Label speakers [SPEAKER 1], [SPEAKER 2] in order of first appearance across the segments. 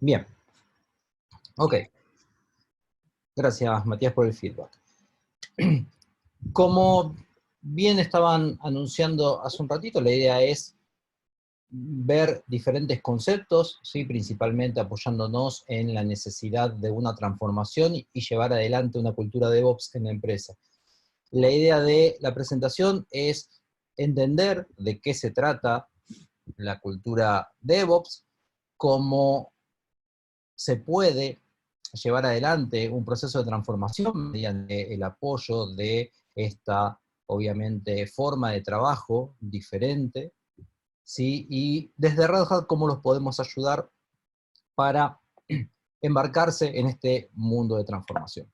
[SPEAKER 1] Bien, ok. Gracias, Matías, por el feedback. Como bien estaban anunciando hace un ratito, la idea es ver diferentes conceptos, ¿sí? Principalmente apoyándonos en la necesidad de una transformación y llevar adelante una cultura de DevOps en la empresa. La idea de la presentación es entender de qué se trata la cultura DevOps, cómo se puede llevar adelante un proceso de transformación mediante el apoyo de esta, obviamente, forma de trabajo diferente, ¿sí? Y desde Red Hat, ¿cómo los podemos ayudar para embarcarse en este mundo de transformación?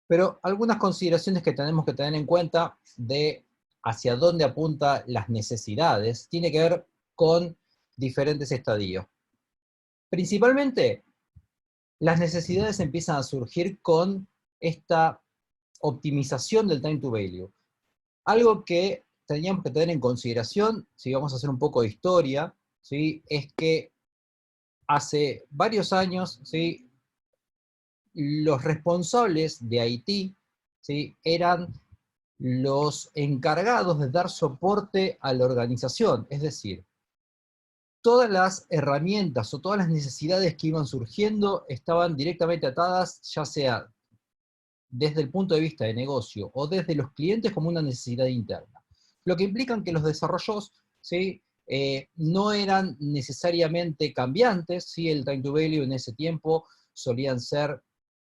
[SPEAKER 1] Pero algunas consideraciones que tenemos que tener en cuenta de hacia dónde apuntan las necesidades, tiene que ver con diferentes estadios. Principalmente, las necesidades empiezan a surgir con esta optimización del time to value. Algo que teníamos que tener en consideración, si vamos a hacer un poco de historia, ¿sí? Es que hace varios años, ¿sí? Los responsables de IT, ¿sí? Eran los encargados de dar soporte a la organización, es decir, todas las herramientas o todas las necesidades que iban surgiendo estaban directamente atadas, ya sea desde el punto de vista de negocio o desde los clientes como una necesidad interna. Lo que implica que los desarrollos, ¿sí? No eran necesariamente cambiantes, ¿sí? El time to value en ese tiempo solían ser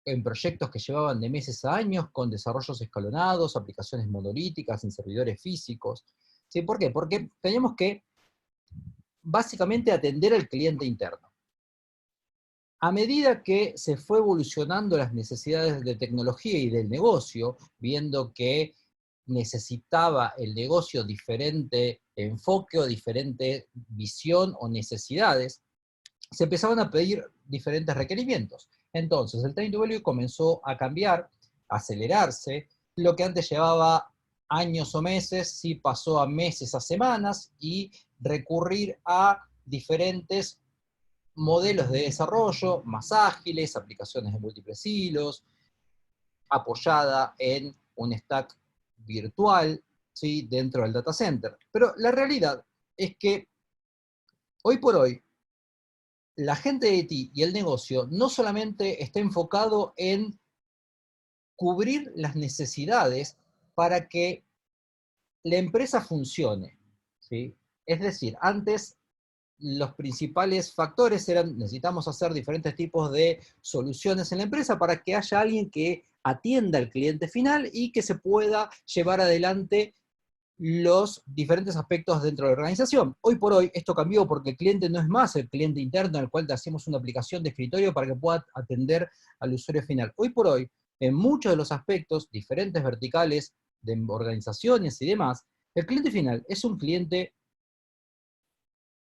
[SPEAKER 1] en proyectos que llevaban de meses a años, con desarrollos escalonados, aplicaciones monolíticas, en servidores físicos. ¿Sí? ¿Por qué? Porque teníamos que básicamente atender al cliente interno. A medida que se fue evolucionando las necesidades de tecnología y del negocio, viendo que necesitaba el negocio diferente enfoque o diferente visión o necesidades, se empezaban a pedir diferentes requerimientos. Entonces, el time to value comenzó a cambiar, a acelerarse, lo que antes llevaba años o meses, sí pasó a meses, a semanas, y recurrir a diferentes modelos de desarrollo más ágiles, aplicaciones de múltiples hilos, apoyada en un stack virtual, ¿sí? Dentro del data center. Pero la realidad es que hoy por hoy la gente de IT y el negocio no solamente está enfocado en cubrir las necesidades para que la empresa funcione, ¿sí? Es decir, antes los principales factores eran, necesitamos hacer diferentes tipos de soluciones en la empresa para que haya alguien que atienda al cliente final y que se pueda llevar adelante los diferentes aspectos dentro de la organización. Hoy por hoy esto cambió porque el cliente no es más el cliente interno al cual te hacemos una aplicación de escritorio para que pueda atender al usuario final. Hoy por hoy, en muchos de los aspectos, diferentes verticales de organizaciones y demás, el cliente final es un cliente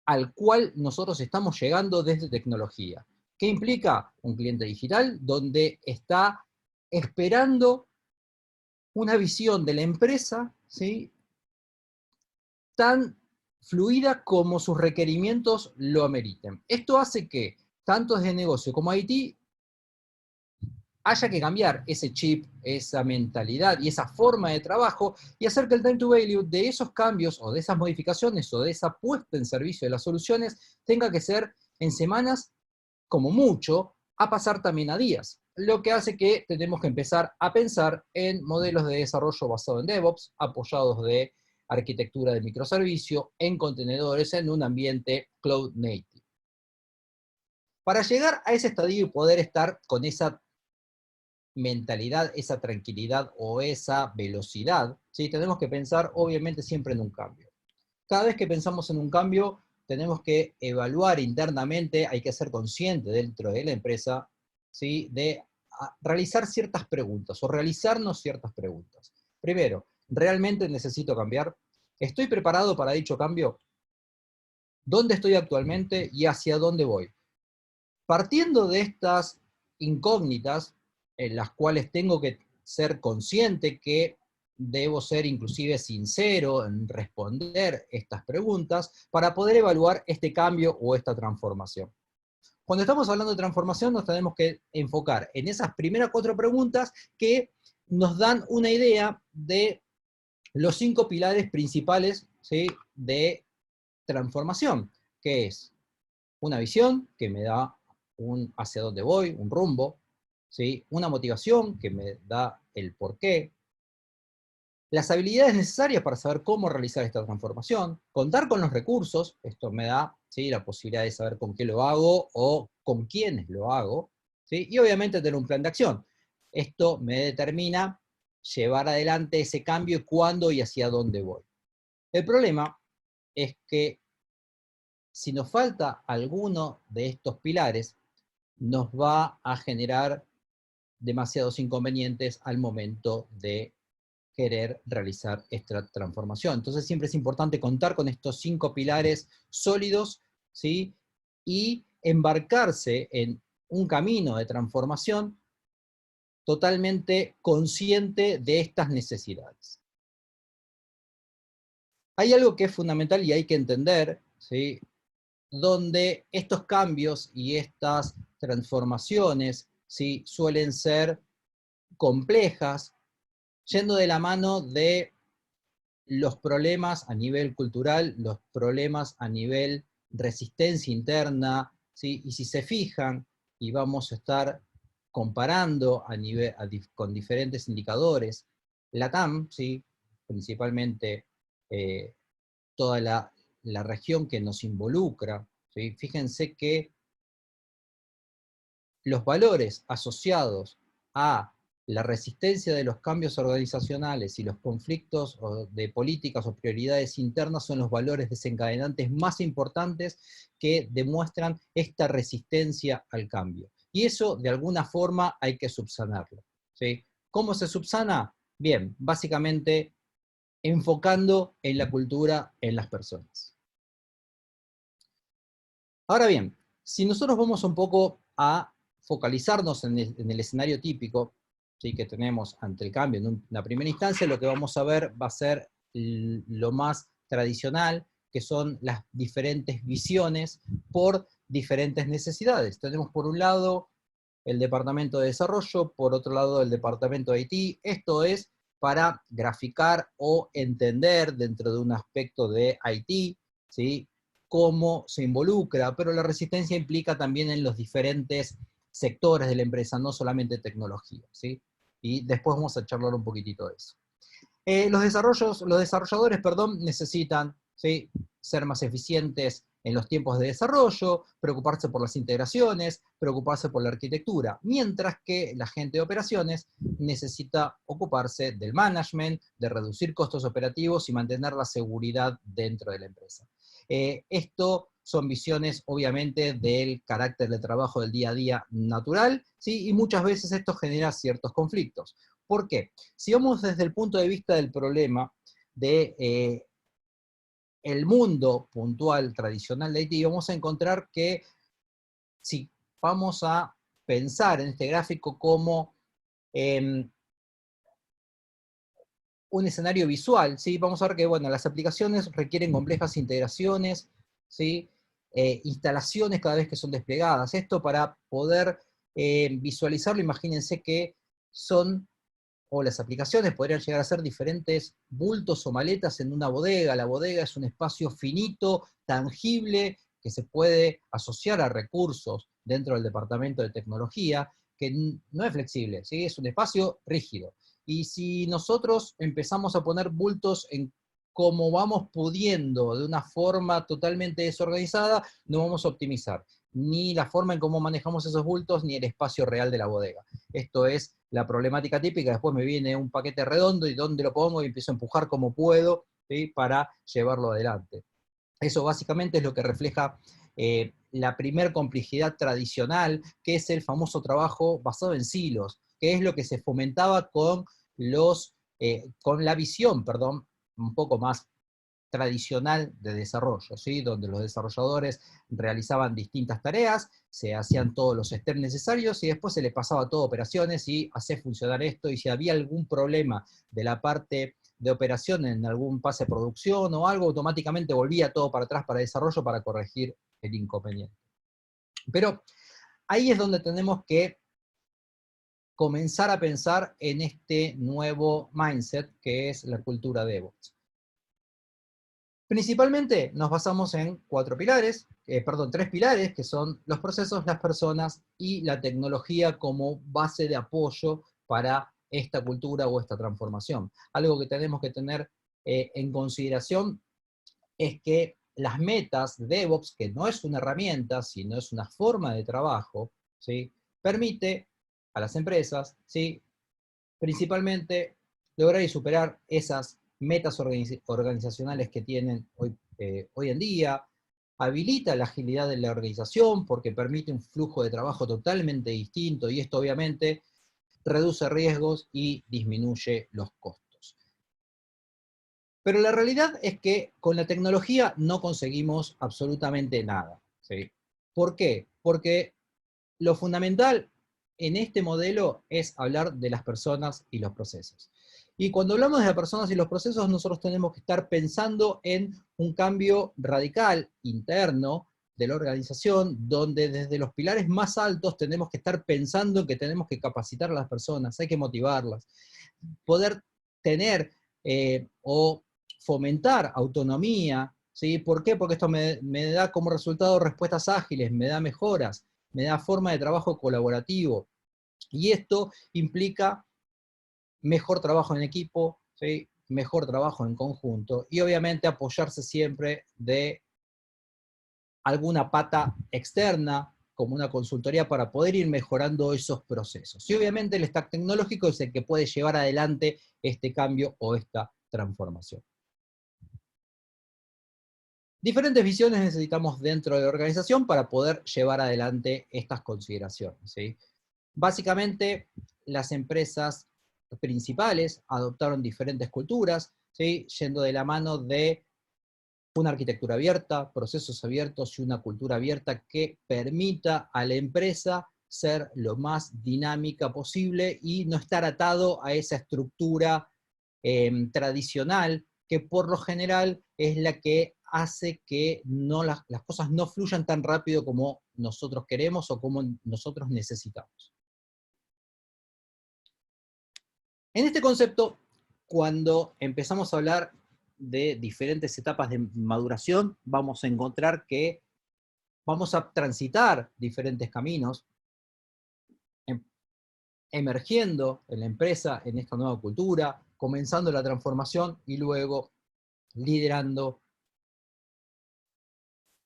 [SPEAKER 1] al cual nosotros estamos llegando desde tecnología. ¿Qué implica? Un cliente digital donde está esperando una visión de la empresa, ¿sí? Tan fluida como sus requerimientos lo ameriten. Esto hace que, tanto desde negocio como IT, haya que cambiar ese chip, esa mentalidad y esa forma de trabajo y hacer que el time to value de esos cambios o de esas modificaciones o de esa puesta en servicio de las soluciones tenga que ser en semanas, como mucho, a pasar también a días. Lo que hace que tenemos que empezar a pensar en modelos de desarrollo basado en DevOps, apoyados de arquitectura de microservicio, en contenedores, en un ambiente cloud native. Para llegar a ese estadio y poder estar con esa mentalidad, esa tranquilidad o esa velocidad, ¿sí? Tenemos que pensar obviamente siempre en un cambio. Cada vez que pensamos en un cambio, tenemos que evaluar internamente, hay que ser consciente dentro de la empresa, ¿sí? De realizar ciertas preguntas o realizarnos ciertas preguntas. Primero, ¿realmente necesito cambiar? ¿Estoy preparado para dicho cambio? ¿Dónde estoy actualmente y hacia dónde voy? Partiendo de estas incógnitas, en las cuales tengo que ser consciente que debo ser inclusive sincero en responder estas preguntas para poder evaluar este cambio o esta transformación. cuando estamos hablando de transformación nos tenemos que enfocar en esas primeras 4 preguntas que nos dan una idea de los 5 pilares principales, ¿sí?, de transformación, que es una visión que me da un hacia dónde voy, un rumbo, ¿sí?, una motivación que me da el porqué, las habilidades necesarias para saber cómo realizar esta transformación, contar con los recursos, esto me da, ¿sí?, la posibilidad de saber con qué lo hago o con quiénes lo hago, ¿sí?, y obviamente tener un plan de acción. Esto me determina llevar adelante ese cambio y cuándo y hacia dónde voy. El problema es que si nos falta alguno de estos pilares, nos va a generar demasiados inconvenientes al momento de querer realizar esta transformación. Entonces siempre es importante contar con estos 5 pilares sólidos, ¿sí?, y embarcarse en un camino de transformación totalmente consciente de estas necesidades. Hay algo que es fundamental y hay que entender, ¿sí?, donde estos cambios y estas transformaciones, ¿sí?, suelen ser complejas, yendo de la mano de los problemas a nivel cultural, los problemas a nivel resistencia interna, ¿sí? Y si se fijan, y vamos a estar comparando con diferentes indicadores, LATAM, ¿sí?, principalmente toda la región que nos involucra, ¿sí?, fíjense que los valores asociados a la resistencia de los cambios organizacionales y los conflictos de políticas o prioridades internas son los valores desencadenantes más importantes que demuestran esta resistencia al cambio. Y eso, de alguna forma, hay que subsanarlo, ¿sí? ¿Cómo se subsana? Bien, básicamente enfocando en la cultura, en las personas. Ahora bien, si nosotros vamos un poco a focalizarnos en el escenario típico, ¿sí?, que tenemos ante el cambio en una primera instancia, lo que vamos a ver va a ser lo más tradicional, que son las diferentes visiones por diferentes necesidades. Tenemos por un lado el Departamento de Desarrollo, por otro lado el Departamento de IT. Esto es para graficar o entender dentro de un aspecto de IT, ¿sí?, cómo se involucra, pero la resistencia implica también en los diferentes sectores de la empresa, no solamente tecnología, ¿sí? Y después vamos a charlar un poquitito de eso. Los desarrolladores, perdón, necesitan, ¿sí?, ser más eficientes en los tiempos de desarrollo, preocuparse por las integraciones, preocuparse por la arquitectura, mientras que la gente de operaciones necesita ocuparse del management, de reducir costos operativos y mantener la seguridad dentro de la empresa. Esto son visiones, obviamente, del carácter de trabajo del día a día natural, ¿sí?, y muchas veces esto genera ciertos conflictos. ¿Por qué? Si vamos desde el punto de vista del problema de el mundo puntual, tradicional de IT, vamos a encontrar que si vamos a pensar en este gráfico como un escenario visual, ¿sí?, vamos a ver que, bueno, las aplicaciones requieren complejas integraciones, ¿sí?, instalaciones cada vez que son desplegadas. Esto para poder visualizarlo, imagínense que son, o las aplicaciones podrían llegar a ser diferentes bultos o maletas en una bodega. La bodega es un espacio finito, tangible, que se puede asociar a recursos dentro del departamento de tecnología, que no es flexible, ¿sí?, es un espacio rígido. Y si nosotros empezamos a poner bultos en cómo vamos pudiendo de una forma totalmente desorganizada, no vamos a optimizar ni la forma en cómo manejamos esos bultos, ni el espacio real de la bodega. Esto es la problemática típica. Después me viene un paquete redondo y dónde lo pongo y empiezo a empujar como puedo, ¿sí?, para llevarlo adelante. Eso básicamente es lo que refleja la primer complejidad tradicional, que es el famoso trabajo basado en silos, que es lo que se fomentaba con la visión, perdón, un poco más tradicional de desarrollo, ¿sí?, donde los desarrolladores realizaban distintas tareas, se hacían todos los steps necesarios y después se les pasaba todo a operaciones y hacía funcionar esto, y si había algún problema de la parte de operación en algún pase de producción o algo, automáticamente volvía todo para atrás para desarrollo para corregir el inconveniente. Pero ahí es donde tenemos que comenzar a pensar en este nuevo mindset que es la cultura DevOps. Principalmente nos basamos en tres pilares, que son los procesos, las personas y la tecnología como base de apoyo para esta cultura o esta transformación. Algo que tenemos que tener en consideración es que las metas de DevOps, que no es una herramienta, sino es una forma de trabajo, ¿sí?, permite a las empresas, ¿sí?, principalmente lograr y superar esas metas organizacionales que tienen hoy en día, habilita la agilidad de la organización porque permite un flujo de trabajo totalmente distinto y esto obviamente reduce riesgos y disminuye los costos. Pero la realidad es que con la tecnología no conseguimos absolutamente nada, ¿sí? ¿Por qué? Porque lo fundamental en este modelo es hablar de las personas y los procesos. Y cuando hablamos de las personas y los procesos, nosotros tenemos que estar pensando en un cambio radical interno de la organización, donde desde los pilares más altos tenemos que estar pensando en que tenemos que capacitar a las personas, hay que motivarlas, poder tener o fomentar autonomía, ¿sí? ¿Por qué? Porque esto me da como resultado respuestas ágiles, me da mejoras, me da forma de trabajo colaborativo. Y esto implica mejor trabajo en equipo, ¿sí?, mejor trabajo en conjunto, y obviamente apoyarse siempre de alguna pata externa, como una consultoría, para poder ir mejorando esos procesos. Y obviamente el stack tecnológico es el que puede llevar adelante este cambio o esta transformación. Diferentes visiones necesitamos dentro de la organización para poder llevar adelante estas consideraciones, ¿sí? Básicamente, las empresas principales adoptaron diferentes culturas, ¿sí?, yendo de la mano de una arquitectura abierta, procesos abiertos y una cultura abierta que permita a la empresa ser lo más dinámica posible y no estar atado a esa estructura tradicional que por lo general es la que hace que las cosas no fluyan tan rápido como nosotros queremos o como nosotros necesitamos. En este concepto, cuando empezamos a hablar de diferentes etapas de maduración, vamos a encontrar que vamos a transitar diferentes caminos, emergiendo en la empresa en esta nueva cultura, comenzando la transformación y luego liderando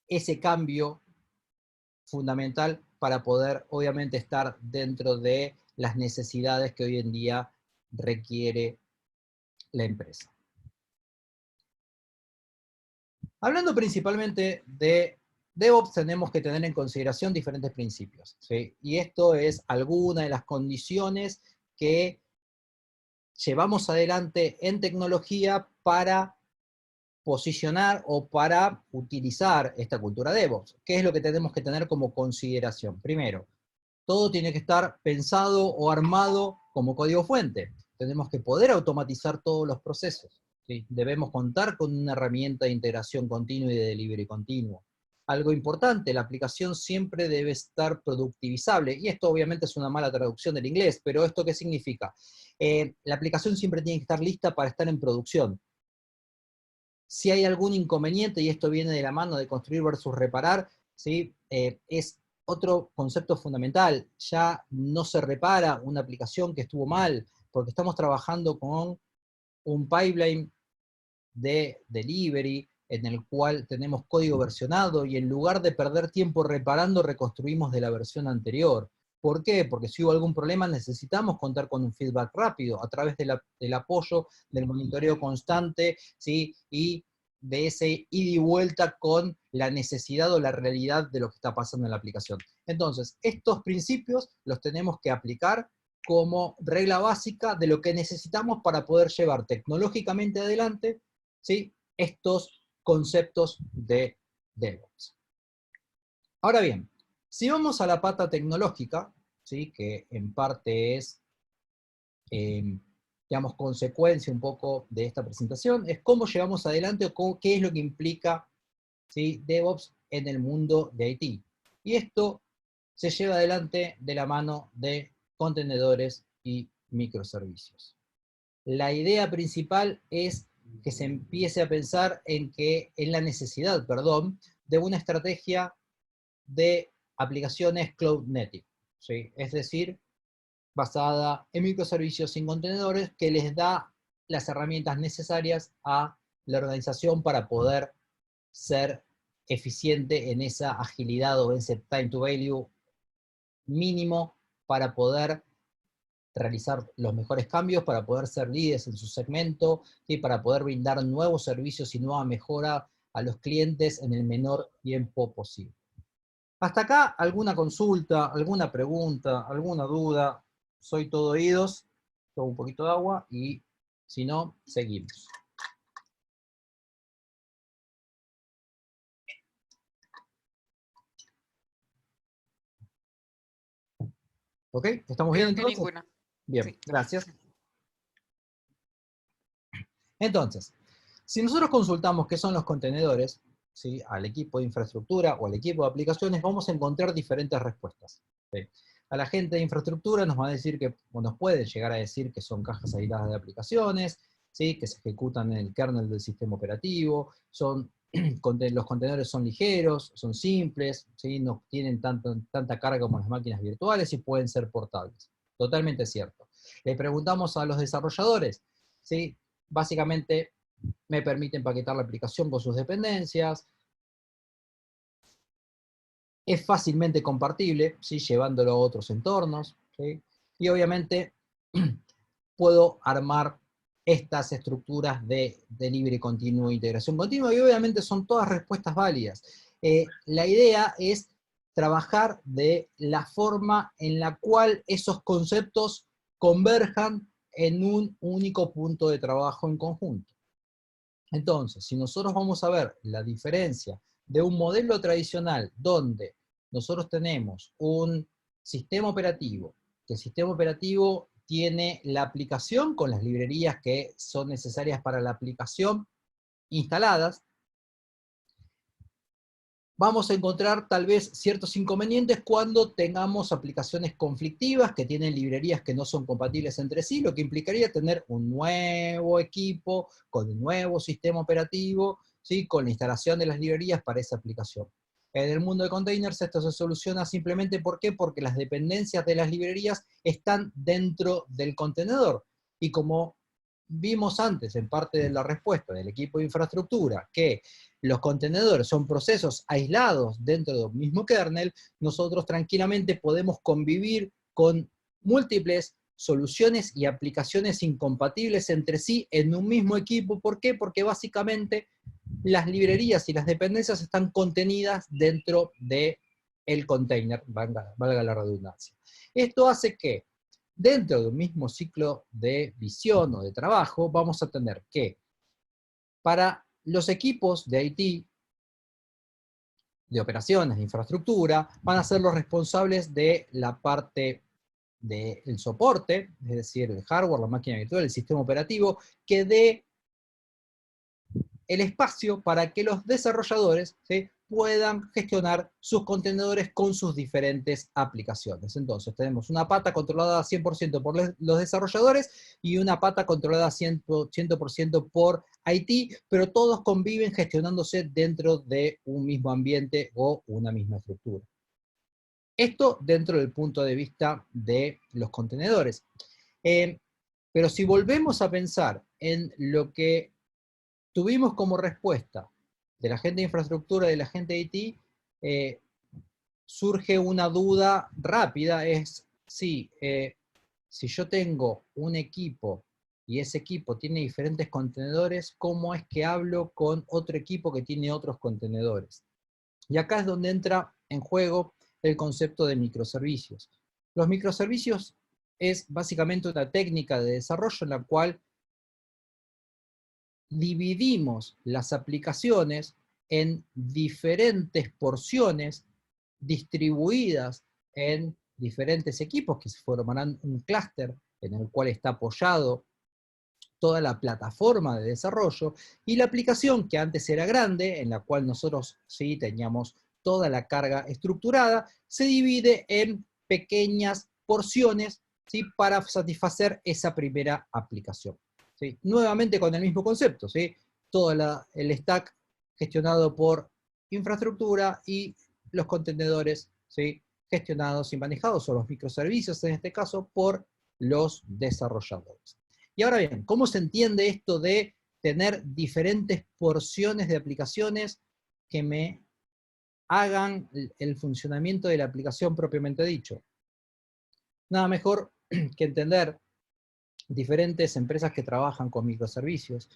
[SPEAKER 1] ese cambio fundamental para poder, obviamente, estar dentro de las necesidades que hoy en día requiere la empresa. Hablando principalmente de DevOps, tenemos que tener en consideración diferentes principios, ¿sí? Y esto es alguna de las condiciones que llevamos adelante en tecnología para posicionar o para utilizar esta cultura DevOps. ¿Qué es lo que tenemos que tener como consideración? Primero, todo tiene que estar pensado o armado como código fuente. Tenemos que poder automatizar todos los procesos, ¿sí? Debemos contar con una herramienta de integración continua y de delivery continuo. Algo importante, la aplicación siempre debe estar productivizable, y esto obviamente es una mala traducción del inglés, pero ¿esto qué significa? La aplicación siempre tiene que estar lista para estar en producción. Si hay algún inconveniente, y esto viene de la mano de construir versus reparar, ¿sí?, es otro concepto fundamental. Ya no se repara una aplicación que estuvo mal, porque estamos trabajando con un pipeline de delivery en el cual tenemos código versionado y en lugar de perder tiempo reparando, reconstruimos de la versión anterior. ¿Por qué? Porque si hubo algún problema necesitamos contar con un feedback rápido a través del apoyo, del monitoreo constante, ¿sí?, y de ese ida y vuelta con la necesidad o la realidad de lo que está pasando en la aplicación. Entonces, estos principios los tenemos que aplicar como regla básica de lo que necesitamos para poder llevar tecnológicamente adelante, ¿sí?, estos conceptos de DevOps. Ahora bien, si vamos a la pata tecnológica, ¿sí?, que en parte es, digamos, consecuencia un poco de esta presentación, es cómo llevamos adelante qué es lo que implica, ¿sí?, DevOps en el mundo de IT. Y esto se lleva adelante de la mano de contenedores y microservicios. La idea principal es que se empiece a pensar en la necesidad, de una estrategia de aplicaciones cloud native, ¿sí? Es decir, basada en microservicios sin contenedores, que les da las herramientas necesarias a la organización para poder ser eficiente en esa agilidad o en ese time to value mínimo para poder realizar los mejores cambios, para poder ser líderes en su segmento y para poder brindar nuevos servicios y nueva mejora a los clientes en el menor tiempo posible. Hasta acá, ¿alguna consulta, alguna pregunta, alguna duda? Soy todo oídos, tomo un poquito de agua y si no, seguimos. ¿Ok? ¿Estamos bien
[SPEAKER 2] Creo que
[SPEAKER 1] entonces?
[SPEAKER 2] ninguna.
[SPEAKER 1] Bien,
[SPEAKER 2] Sí.
[SPEAKER 1] gracias. Entonces, si nosotros consultamos qué son los contenedores, ¿sí?, al equipo de infraestructura o al equipo de aplicaciones, vamos a encontrar diferentes respuestas. ¿Sí? A la gente de infraestructura nos va a decir que, o nos puede llegar a decir que son cajas aisladas de aplicaciones, ¿sí?, que se ejecutan en el kernel del sistema operativo, los contenedores son ligeros, son simples, ¿sí?, no tienen tanta carga como las máquinas virtuales y pueden ser portables. Totalmente cierto. Le preguntamos a los desarrolladores, ¿sí? Básicamente me permite empaquetar la aplicación con sus dependencias, es fácilmente compartible, ¿sí?, llevándolo a otros entornos, ¿sí?, y obviamente puedo armar estas estructuras de delivery continuo e integración continua, y obviamente son todas respuestas válidas. La idea es trabajar de la forma en la cual esos conceptos converjan en un único punto de trabajo en conjunto. Entonces, si nosotros vamos a ver la diferencia de un modelo tradicional donde nosotros tenemos un sistema operativo, que el sistema operativo tiene la aplicación con las librerías que son necesarias para la aplicación instaladas, vamos a encontrar tal vez ciertos inconvenientes cuando tengamos aplicaciones conflictivas que tienen librerías que no son compatibles entre sí, lo que implicaría tener un nuevo equipo con un nuevo sistema operativo, ¿sí?, con la instalación de las librerías para esa aplicación. En el mundo de containers esto se soluciona simplemente, ¿por qué? Porque las dependencias de las librerías están dentro del contenedor. Y como vimos antes en parte de la respuesta del equipo de infraestructura, que los contenedores son procesos aislados dentro de un mismo kernel, nosotros tranquilamente podemos convivir con múltiples soluciones y aplicaciones incompatibles entre sí en un mismo equipo. ¿Por qué? Porque básicamente las librerías y las dependencias están contenidas dentro del container, valga la redundancia. Esto hace que dentro de un mismo ciclo de visión o de trabajo vamos a tener que para los equipos de IT, de operaciones, de infraestructura, van a ser los responsables de la parte del soporte, es decir, el hardware, la máquina virtual, el sistema operativo, que dé el espacio para que los desarrolladores, ¿sí?, puedan gestionar sus contenedores con sus diferentes aplicaciones. Entonces tenemos una pata controlada 100% por los desarrolladores y una pata controlada 100% por IT, pero todos conviven gestionándose dentro de un mismo ambiente o una misma estructura. Esto dentro del punto de vista de los contenedores. Pero si volvemos a pensar en lo que tuvimos como respuesta de la gente de infraestructura y de la gente de IT, surge una duda rápida, es si yo tengo un equipo y ese equipo tiene diferentes contenedores, ¿cómo es que hablo con otro equipo que tiene otros contenedores? Y acá es donde entra en juego el concepto de microservicios. Los microservicios es básicamente una técnica de desarrollo en la cual dividimos las aplicaciones en diferentes porciones distribuidas en diferentes equipos que se formarán un clúster en el cual está apoyado toda la plataforma de desarrollo, y la aplicación que antes era grande, en la cual nosotros sí teníamos toda la carga estructurada, se divide en pequeñas porciones, ¿sí?, para satisfacer esa primera aplicación, ¿sí? Nuevamente con el mismo concepto, ¿sí? Todo el stack gestionado por infraestructura y los contenedores, ¿sí?, gestionados y manejados, o los microservicios en este caso, por los desarrolladores. Y ahora bien, ¿cómo se entiende esto de tener diferentes porciones de aplicaciones que me hagan el funcionamiento de la aplicación propiamente dicho? Nada mejor que entender diferentes empresas que trabajan con microservicios.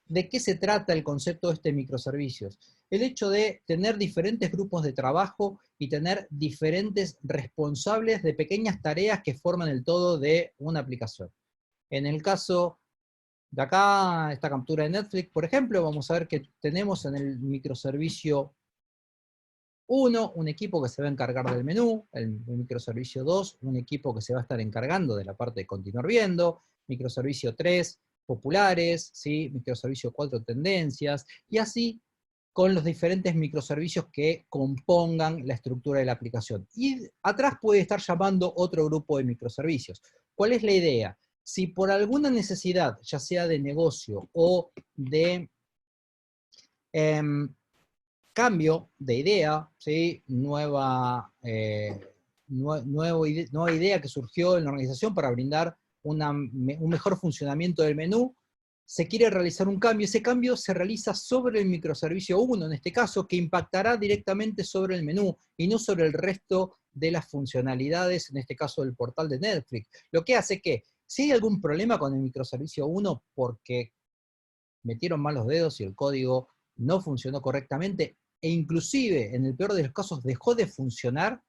[SPEAKER 1] ¿De qué se trata el concepto de microservicios? El hecho de tener diferentes grupos de trabajo y tener diferentes responsables de pequeñas tareas que forman el todo de una aplicación. En el caso de acá, esta captura de Netflix, por ejemplo, vamos a ver que tenemos en el microservicio 1, un equipo que se va a encargar del menú, el microservicio 2, un equipo que se va a estar encargando de la parte de continuar viendo, microservicio 3, populares, ¿sí?, microservicio 4, tendencias, y así con los diferentes microservicios que compongan la estructura de la aplicación. Y atrás puede estar llamando otro grupo de microservicios. ¿Cuál es la idea? Si por alguna necesidad, ya sea de negocio o de cambio de idea, ¿sí?, nueva idea que surgió en la organización para brindar un mejor funcionamiento del menú, se quiere realizar un cambio, ese cambio se realiza sobre el microservicio 1, en este caso, que impactará directamente sobre el menú, y no sobre el resto de las funcionalidades, en este caso del portal de Netflix. Lo que hace que, si hay algún problema con el microservicio 1, porque metieron mal los dedos y el código no funcionó correctamente, e inclusive, en el peor de los casos, dejó de funcionar,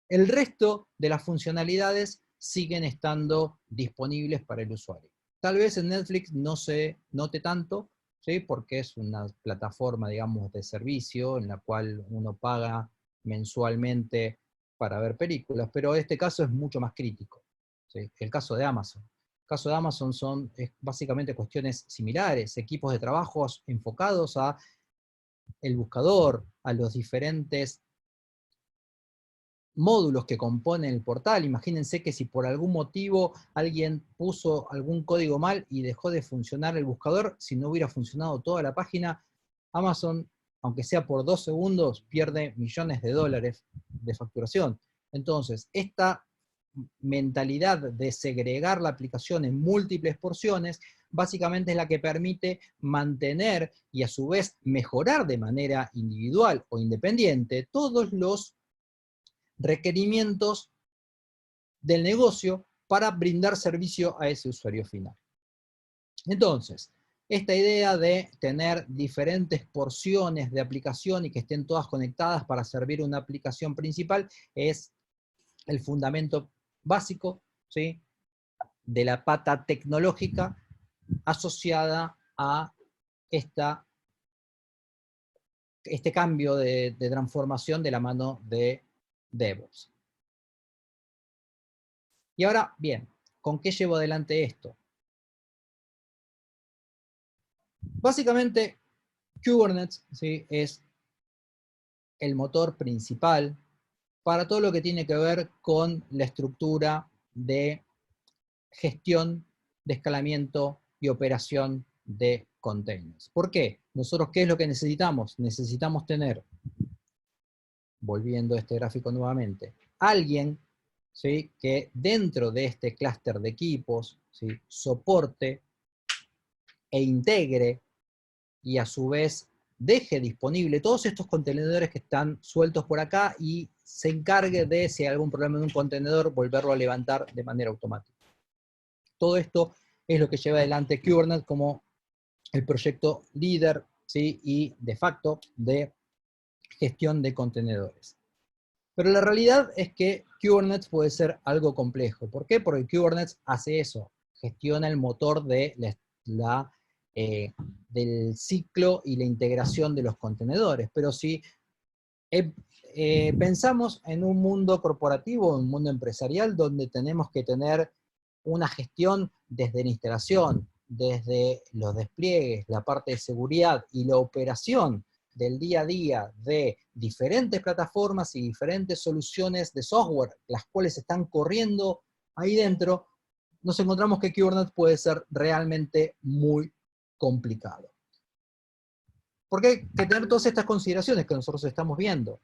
[SPEAKER 1] el resto de las funcionalidades siguen estando disponibles para el usuario. Tal vez en Netflix no se note tanto, ¿sí?, porque es una plataforma, digamos, de servicio en la cual uno paga mensualmente para ver películas, pero este caso es mucho más crítico, ¿sí? El caso de Amazon. El caso de Amazon es básicamente cuestiones similares, equipos de trabajo enfocados a el buscador, a los diferentes módulos que componen el portal. Imagínense que si por algún motivo alguien puso algún código mal y dejó de funcionar el buscador, si no hubiera funcionado toda la página, Amazon, aunque sea por 2 segundos, pierde millones de dólares de facturación. Entonces, esta mentalidad de segregar la aplicación en múltiples porciones, básicamente es la que permite mantener y a su vez mejorar de manera individual o independiente todos los requerimientos del negocio para brindar servicio a ese usuario final. Entonces, esta idea de tener diferentes porciones de aplicación y que estén todas conectadas para servir una aplicación principal es el fundamento básico, ¿sí?, de la pata tecnológica asociada a este cambio de transformación de la mano de DevOps. Y ahora, bien, ¿con qué llevo adelante esto? Básicamente, Kubernetes, ¿sí?, es el motor principal para todo lo que tiene que ver con la estructura de gestión, de escalamiento y operación de containers. ¿Por qué? Nosotros, ¿qué es lo que necesitamos? Necesitamos tener, volviendo a este gráfico nuevamente, alguien, ¿sí?, que dentro de este clúster de equipos, ¿sí?, soporte e integre y a su vez deje disponible todos estos contenedores que están sueltos por acá y se encargue de, si hay algún problema en un contenedor, volverlo a levantar de manera automática. Todo esto es lo que lleva adelante Kubernetes como el proyecto líder, ¿sí?, y de facto de gestión de contenedores. Pero la realidad es que Kubernetes puede ser algo complejo. ¿Por qué? Porque Kubernetes hace eso, gestiona el motor de del ciclo y la integración de los contenedores. Pero si pensamos en un mundo corporativo, un mundo empresarial, donde tenemos que tener una gestión desde la instalación, desde los despliegues, la parte de seguridad y la operación del día a día de diferentes plataformas y diferentes soluciones de software, las cuales están corriendo ahí dentro, nos encontramos que Kubernetes puede ser realmente muy complicado. Porque hay que tener todas estas consideraciones que nosotros estamos viendo,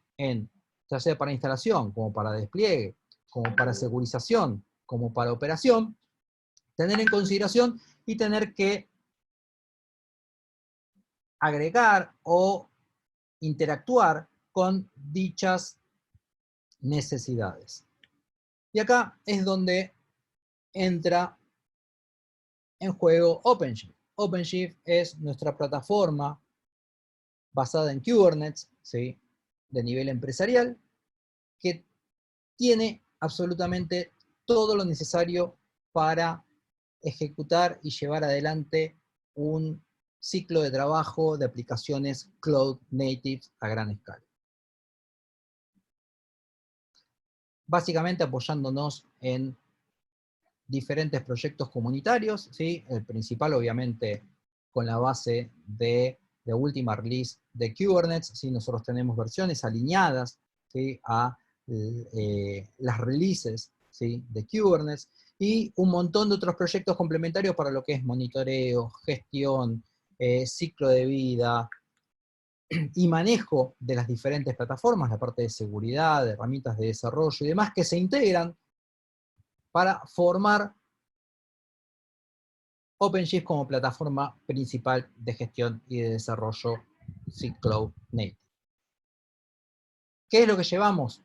[SPEAKER 1] ya sea para instalación, como para despliegue, como para segurización, como para operación, tener en consideración y tener que agregar o interactuar con dichas necesidades. Y acá es donde entra en juego OpenShift. OpenShift es nuestra plataforma basada en Kubernetes, ¿sí?, de nivel empresarial, que tiene absolutamente todo lo necesario para ejecutar y llevar adelante un ciclo de trabajo de aplicaciones cloud native a gran escala. Básicamente apoyándonos en diferentes proyectos comunitarios, ¿sí? El principal obviamente con la base de última release de Kubernetes, ¿sí? Nosotros tenemos versiones alineadas, ¿sí?, a las releases, ¿sí?, de Kubernetes, y un montón de otros proyectos complementarios para lo que es monitoreo, gestión, ciclo de vida y manejo de las diferentes plataformas, la parte de seguridad, de herramientas de desarrollo y demás, que se integran para formar OpenShift como plataforma principal de gestión y de desarrollo Cloud Native. ¿Qué es lo que llevamos?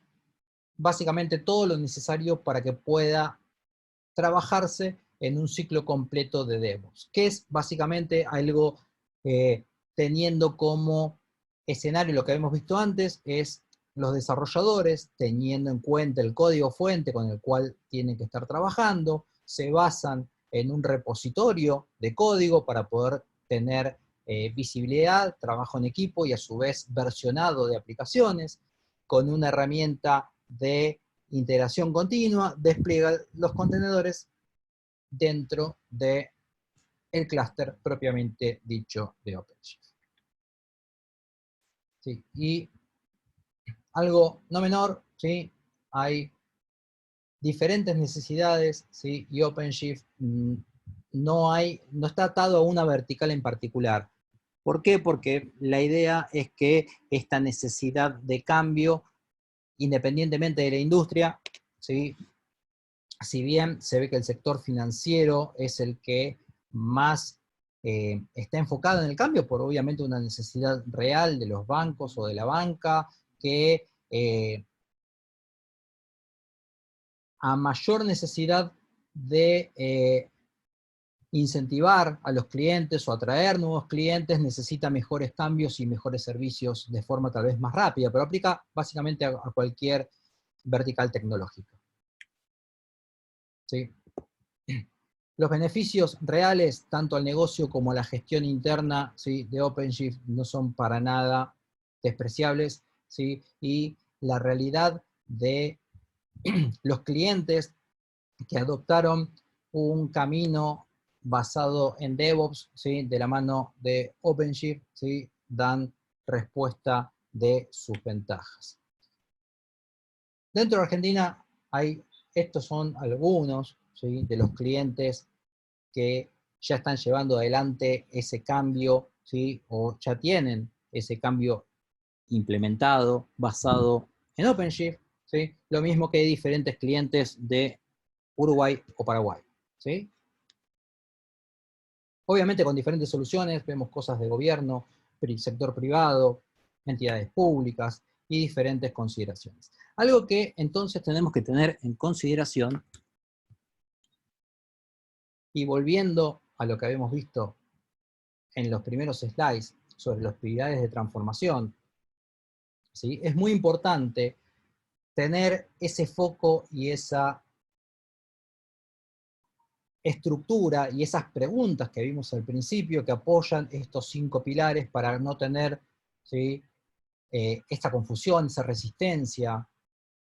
[SPEAKER 1] Básicamente todo lo necesario para que pueda trabajarse en un ciclo completo de DevOps, que es básicamente algo teniendo como escenario lo que hemos visto antes, es los desarrolladores teniendo en cuenta el código fuente con el cual tienen que estar trabajando, se basan en un repositorio de código para poder tener visibilidad, trabajo en equipo y a su vez versionado de aplicaciones, con una herramienta de integración continua, despliega los contenedores dentro del clúster propiamente dicho de OpenShift. ¿Sí? Y algo no menor, ¿sí?, hay diferentes necesidades, ¿sí?, y OpenShift no está atado a una vertical en particular. ¿Por qué? Porque la idea es que esta necesidad de cambio, independientemente de la industria, ¿sí?, si bien se ve que el sector financiero es el que más está enfocado en el cambio, por obviamente una necesidad real de los bancos o de la banca, que a mayor necesidad de incentivar a los clientes o atraer nuevos clientes, necesita mejores cambios y mejores servicios de forma tal vez más rápida, pero aplica básicamente a cualquier vertical tecnológica. ¿Sí? Los beneficios reales, tanto al negocio como a la gestión interna, ¿sí?, de OpenShift no son para nada despreciables, ¿sí?, y la realidad de los clientes que adoptaron un camino basado en DevOps, ¿sí?, de la mano de OpenShift, ¿sí?, dan respuesta de sus ventajas. Dentro de Argentina estos son algunos, ¿sí?, de los clientes que ya están llevando adelante ese cambio, ¿sí?, o ya tienen ese cambio implementado, basado en OpenShift, ¿sí?, lo mismo que diferentes clientes de Uruguay o Paraguay, ¿sí? Obviamente con diferentes soluciones, vemos cosas de gobierno, sector privado, entidades públicas y diferentes consideraciones. Algo que entonces tenemos que tener en consideración, y volviendo a lo que habíamos visto en los primeros slides sobre las prioridades de transformación, ¿sí?, es muy importante tener ese foco y esa estructura y esas preguntas que vimos al principio que apoyan estos 5 pilares para no tener, ¿sí?, esta confusión, esa resistencia,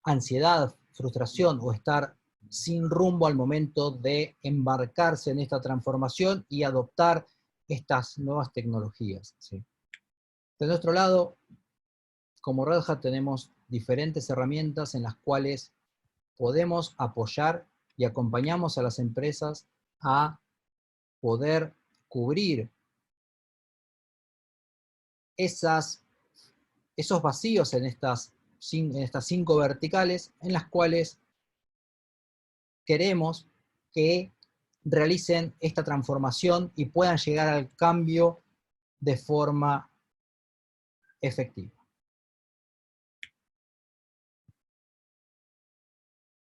[SPEAKER 1] ansiedad, frustración o estar sin rumbo al momento de embarcarse en esta transformación y adoptar estas nuevas tecnologías, ¿sí? De nuestro lado, como Red Hat tenemos diferentes herramientas en las cuales podemos apoyar y acompañamos a las empresas a poder cubrir esos vacíos en estas 5 verticales en las cuales queremos que realicen esta transformación y puedan llegar al cambio de forma efectiva.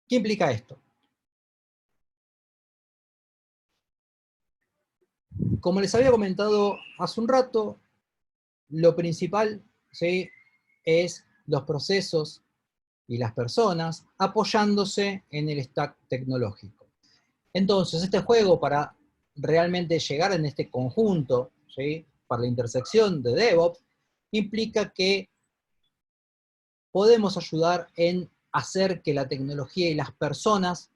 [SPEAKER 1] ¿Qué implica esto? Como les había comentado hace un rato, lo principal, ¿sí?, es los procesos y las personas apoyándose en el stack tecnológico. Entonces, este juego, para realmente llegar en este conjunto, ¿sí?, para la intersección de DevOps, implica que podemos ayudar en hacer que la tecnología y las personas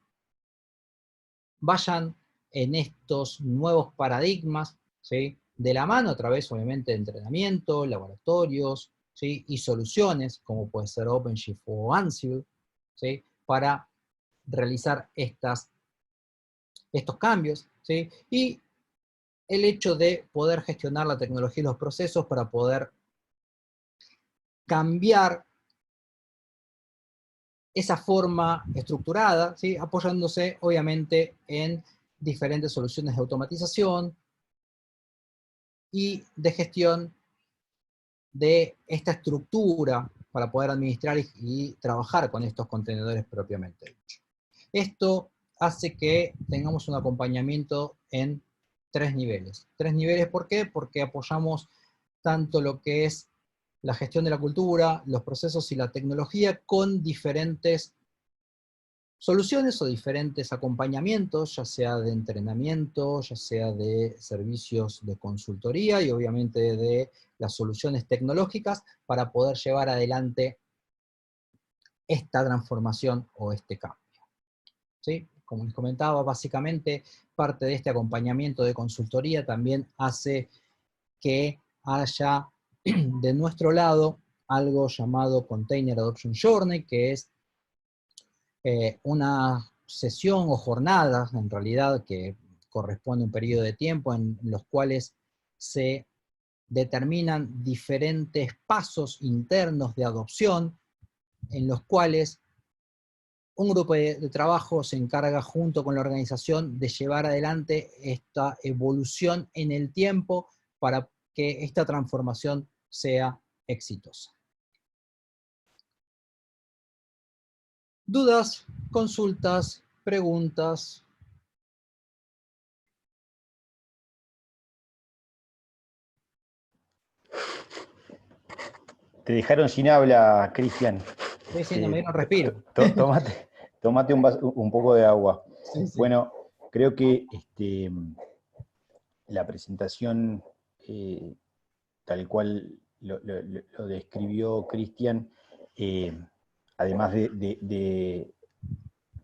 [SPEAKER 1] vayan en estos nuevos paradigmas, ¿sí?, de la mano a través, obviamente, de entrenamiento, laboratorios, ¿sí?, y soluciones, como puede ser OpenShift o Ansible, ¿sí?, para realizar estos cambios, ¿sí?, y el hecho de poder gestionar la tecnología y los procesos para poder cambiar esa forma estructurada, ¿sí?, apoyándose obviamente en diferentes soluciones de automatización y de gestión de esta estructura para poder administrar y trabajar con estos contenedores propiamente dicho. Esto hace que tengamos un acompañamiento en 3 niveles. 3 niveles, ¿por qué? Porque apoyamos tanto lo que es la gestión de la cultura, los procesos y la tecnología con diferentes soluciones o diferentes acompañamientos, ya sea de entrenamiento, ya sea de servicios de consultoría y obviamente de las soluciones tecnológicas para poder llevar adelante esta transformación o este cambio. ¿Sí? Como les comentaba, básicamente parte de este acompañamiento de consultoría también hace que haya de nuestro lado algo llamado Container Adoption Journey, que es una sesión o jornada, en realidad, que corresponde a un periodo de tiempo en los cuales se determinan diferentes pasos internos de adopción, en los cuales un grupo de trabajo se encarga junto con la organización de llevar adelante esta evolución en el tiempo para que esta transformación sea exitosa. ¿Dudas, consultas, preguntas?
[SPEAKER 2] Te dejaron sin habla, Cristian.
[SPEAKER 1] Sí, sí, no me dieron respiro.
[SPEAKER 2] Tomate un poco de agua.
[SPEAKER 1] Sí, sí.
[SPEAKER 2] Bueno, creo que la presentación, tal cual lo describió Cristian, además de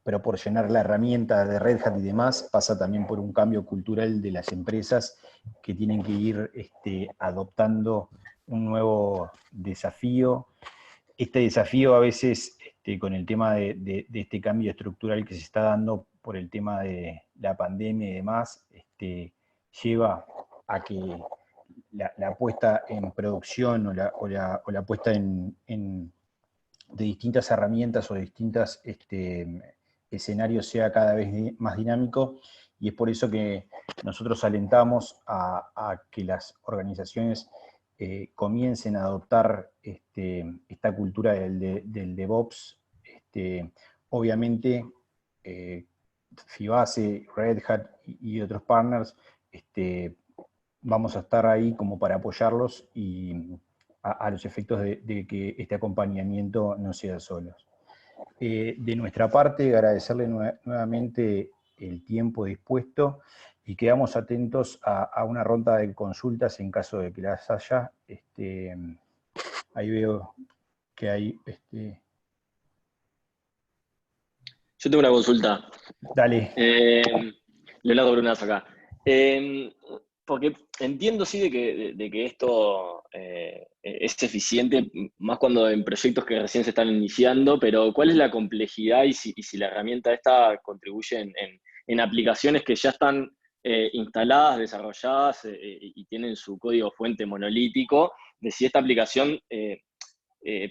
[SPEAKER 2] proporcionar la herramienta de Red Hat y demás, pasa también por un cambio cultural de las empresas que tienen que ir adoptando un nuevo desafío. Este desafío a veces, con el tema de este cambio estructural que se está dando por el tema de la pandemia y demás, lleva a que la puesta en producción o la puesta de distintas herramientas o de distintos escenarios sea cada vez más dinámico, y es por eso que nosotros alentamos a que las organizaciones comiencen a adoptar esta cultura del DevOps. Obviamente, Fibase, Red Hat y otros partners, vamos a estar ahí como para apoyarlos y a los efectos de que este acompañamiento no sea solo. De nuestra parte, agradecerle nuevamente el tiempo dispuesto y quedamos atentos a una ronda de consultas en caso de que las haya. Ahí veo que hay...
[SPEAKER 3] Yo tengo una consulta.
[SPEAKER 2] Dale.
[SPEAKER 3] Leonardo Brunas acá. porque entiendo sí de que esto es eficiente, más cuando en proyectos que recién se están iniciando, pero ¿cuál es la complejidad y si la herramienta esta contribuye en aplicaciones que ya están instaladas, desarrolladas y tienen su código fuente monolítico, de si esta aplicación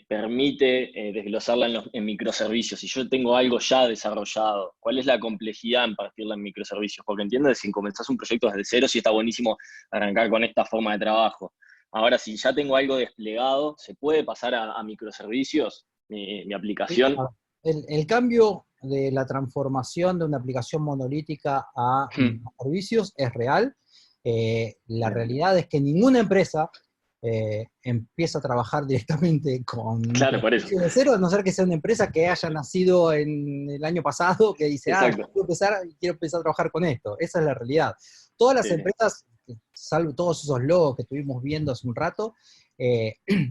[SPEAKER 3] permite desglosarla en microservicios? Si yo tengo algo ya desarrollado, ¿cuál es la complejidad en partirla en microservicios? Porque entiendo que si comenzás un proyecto desde cero, sí está buenísimo arrancar con esta forma de trabajo. Ahora, si ya tengo algo desplegado, ¿se puede pasar a microservicios mi
[SPEAKER 1] Sí,
[SPEAKER 3] aplicación?
[SPEAKER 1] el cambio de la transformación de una aplicación monolítica a microservicios es real. La
[SPEAKER 3] Bien.
[SPEAKER 1] realidad es que ninguna empresa empieza a trabajar directamente con
[SPEAKER 3] Claro, por eso.
[SPEAKER 1] microservicios de cero, a no ser que sea una empresa que haya nacido en el año pasado, que dice,
[SPEAKER 3] Exacto.
[SPEAKER 1] quiero empezar a trabajar con esto. Esa es la realidad. Todas las
[SPEAKER 3] Sí, sí.
[SPEAKER 1] empresas, salvo todos esos logos que estuvimos viendo hace un rato,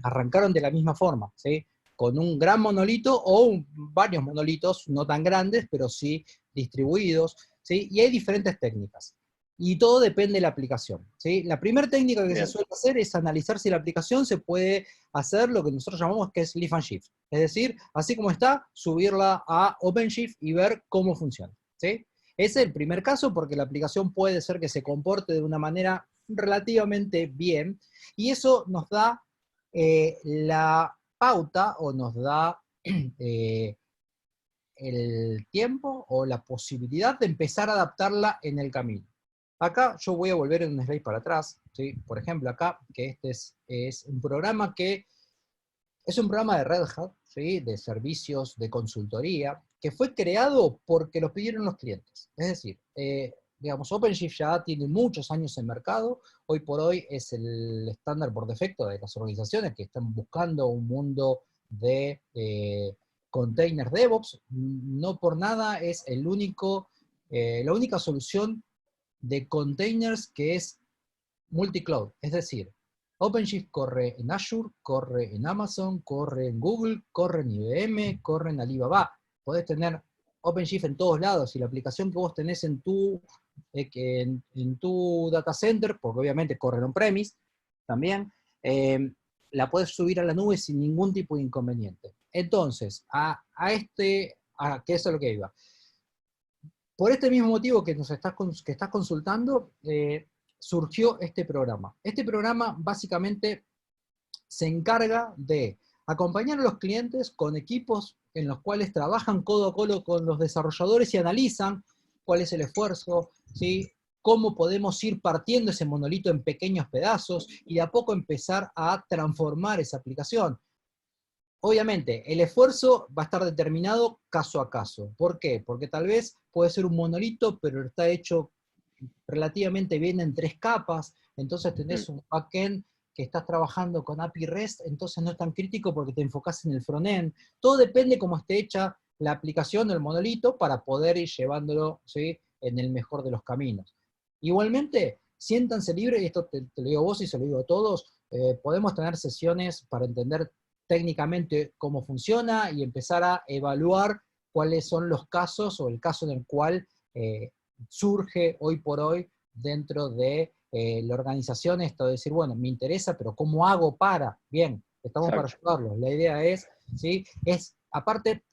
[SPEAKER 1] arrancaron de la misma forma, ¿sí? Con un gran monolito o varios monolitos, no tan grandes, pero sí distribuidos, ¿sí? Y hay diferentes técnicas. Y todo depende de la aplicación, ¿sí? La primera técnica que se
[SPEAKER 3] Bien.
[SPEAKER 1] suele hacer es analizar si la aplicación se puede hacer lo que nosotros llamamos que es lift and shift. Es decir, así como está, subirla a OpenShift y ver cómo funciona, ¿sí? Ese es el primer caso porque la aplicación puede ser que se comporte de una manera relativamente bien y eso nos da la pauta o nos da eh, el tiempo o la posibilidad de empezar a adaptarla en el camino. Acá yo voy a volver en un slide para atrás, ¿sí? Por ejemplo acá, que este es un programa que es un programa de Red Hat, ¿sí? De servicios de consultoría, que fue creado porque lo pidieron los clientes. Es decir, digamos, OpenShift ya tiene muchos años en mercado, hoy por hoy es el estándar por defecto de las organizaciones que están buscando un mundo de containers DevOps, no por nada es la única solución de containers que es multicloud, es decir, OpenShift corre en Azure, corre en Amazon, corre en Google, corre en IBM, corre en Alibaba. Podés tener OpenShift en todos lados y la aplicación que vos tenés en tu data center, porque obviamente corre on-premise también, la podés subir a la nube sin ningún tipo de inconveniente. Entonces, que eso es lo que iba. Por este mismo motivo que estás consultando, surgió este programa. Este programa básicamente se encarga de acompañar a los clientes con equipos en los cuales trabajan codo a codo con los desarrolladores y analizan cuál es el esfuerzo, ¿sí? Cómo podemos ir partiendo ese monolito en pequeños pedazos y de a poco empezar a transformar esa aplicación. Obviamente, el esfuerzo va a estar determinado caso a caso. ¿Por qué? Porque tal vez puede ser un monolito, pero está hecho relativamente bien en 3 capas, entonces tenés un backend que estás trabajando con API REST, entonces no es tan crítico porque te enfocás en el frontend. Todo depende cómo esté hecha la aplicación del monolito para poder ir llevándolo, ¿sí? En el mejor de los caminos. Igualmente, siéntanse libres, y esto te lo digo a vos y se lo digo a todos, podemos tener sesiones para entender técnicamente cómo funciona y empezar a evaluar cuáles son los casos o el caso en el cual surge hoy por hoy dentro de la organización esto de decir, bueno, me interesa, pero ¿cómo hago para? Bien, estamos para
[SPEAKER 3] Exacto.
[SPEAKER 1] ayudarlos. La idea es, ¿sí? Aparte,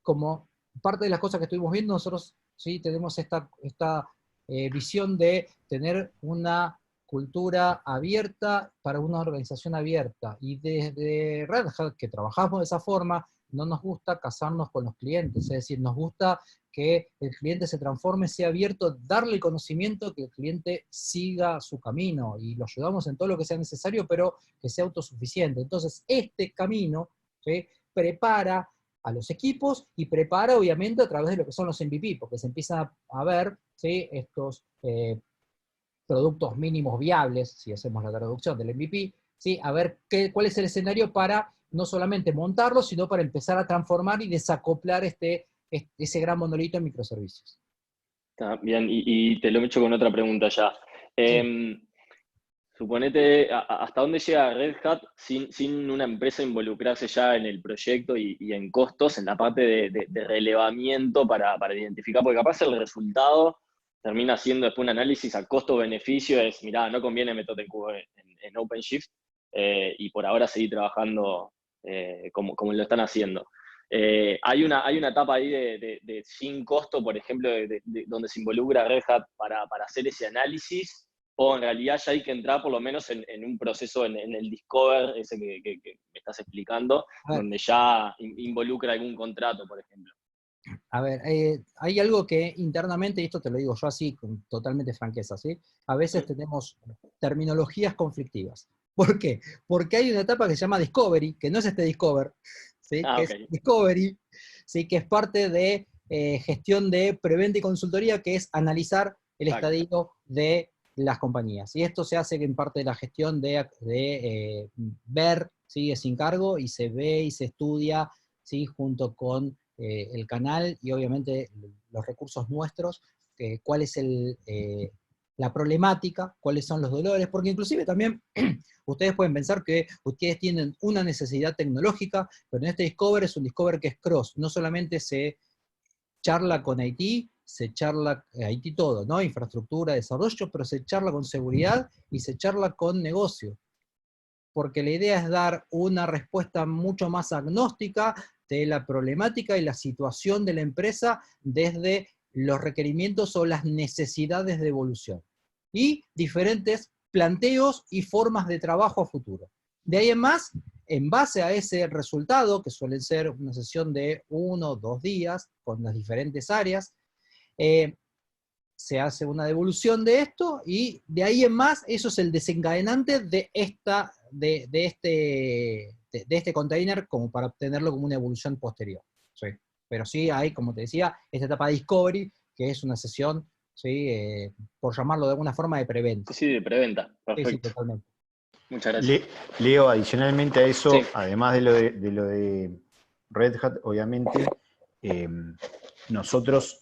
[SPEAKER 1] como parte de las cosas que estuvimos viendo, nosotros sí tenemos esta visión de tener una cultura abierta para una organización abierta. Y desde Red Hat, que trabajamos de esa forma, no nos gusta casarnos con los clientes, es decir, nos gusta que el cliente se transforme, sea abierto, darle conocimiento, que el cliente siga su camino, y lo ayudamos en todo lo que sea necesario, pero que sea autosuficiente. Entonces, este camino, ¿sí? Prepara a los equipos y prepara obviamente a través de lo que son los MVP, porque se empiezan a ver, ¿sí? Estos productos mínimos viables, si hacemos la traducción del MVP, ¿sí? A ver cuál es el escenario para no solamente montarlo, sino para empezar a transformar y desacoplar ese gran monolito en microservicios.
[SPEAKER 3] Está bien, y te lo he hecho con otra pregunta ya.
[SPEAKER 1] Sí.
[SPEAKER 3] Suponete, ¿hasta dónde llega Red Hat sin una empresa involucrarse ya en el proyecto y en costos, en la parte de relevamiento para identificar? Porque capaz el resultado termina siendo después un análisis a costo-beneficio, es, mirá, no conviene meterte en OpenShift, y por ahora seguir trabajando como lo están haciendo. Hay una etapa ahí de sin costo, por ejemplo, donde se involucra Red Hat para hacer ese análisis, o en realidad ya hay que entrar por lo menos en un proceso en el Discover, ese que me estás explicando,
[SPEAKER 1] A ver,
[SPEAKER 3] donde ya involucra algún contrato, por ejemplo.
[SPEAKER 1] hay algo que internamente, y esto te lo digo yo así, con totalmente franqueza, ¿sí? A veces tenemos terminologías conflictivas. ¿Por qué? Porque hay una etapa que se llama Discovery, que no es este Discover, ¿sí? Que
[SPEAKER 3] Ok.
[SPEAKER 1] es Discovery, ¿sí? Que es parte de gestión de preventa y consultoría, que es analizar el
[SPEAKER 3] Exacto.
[SPEAKER 1] estadio de las compañías. Y esto se hace en parte de la gestión de ver, ¿sí? Es sin cargo, y se ve y se estudia, ¿sí? Junto con el canal y obviamente los recursos nuestros, cuál es la problemática, cuáles son los dolores, porque inclusive también ustedes pueden pensar que ustedes tienen una necesidad tecnológica, pero en este Discover es un Discover que es cross, no solamente se charla con IT, se charla IT todo, ¿no? Infraestructura, desarrollo, pero se charla con seguridad y se charla con negocio, porque la idea es dar una respuesta mucho más agnóstica de la problemática y la situación de la empresa desde los requerimientos o las necesidades de evolución. Y diferentes planteos y formas de trabajo a futuro. De ahí en más, en base a ese resultado, que suele ser una sesión de 1 o 2 días con las diferentes áreas, se hace una devolución de esto, y de ahí en más, eso es el desencadenante de este container, como para obtenerlo como una evolución posterior. ¿Sí? Pero sí hay, como te decía, esta etapa de discovery, que es una sesión, ¿sí? Por llamarlo de alguna forma, de preventa.
[SPEAKER 3] Sí, de preventa.
[SPEAKER 1] Sí, sí,
[SPEAKER 3] Perfecto.
[SPEAKER 1] totalmente.
[SPEAKER 3] Muchas gracias.
[SPEAKER 2] Leo, adicionalmente a eso,
[SPEAKER 3] Sí.
[SPEAKER 2] además de lo de Red Hat, obviamente, nosotros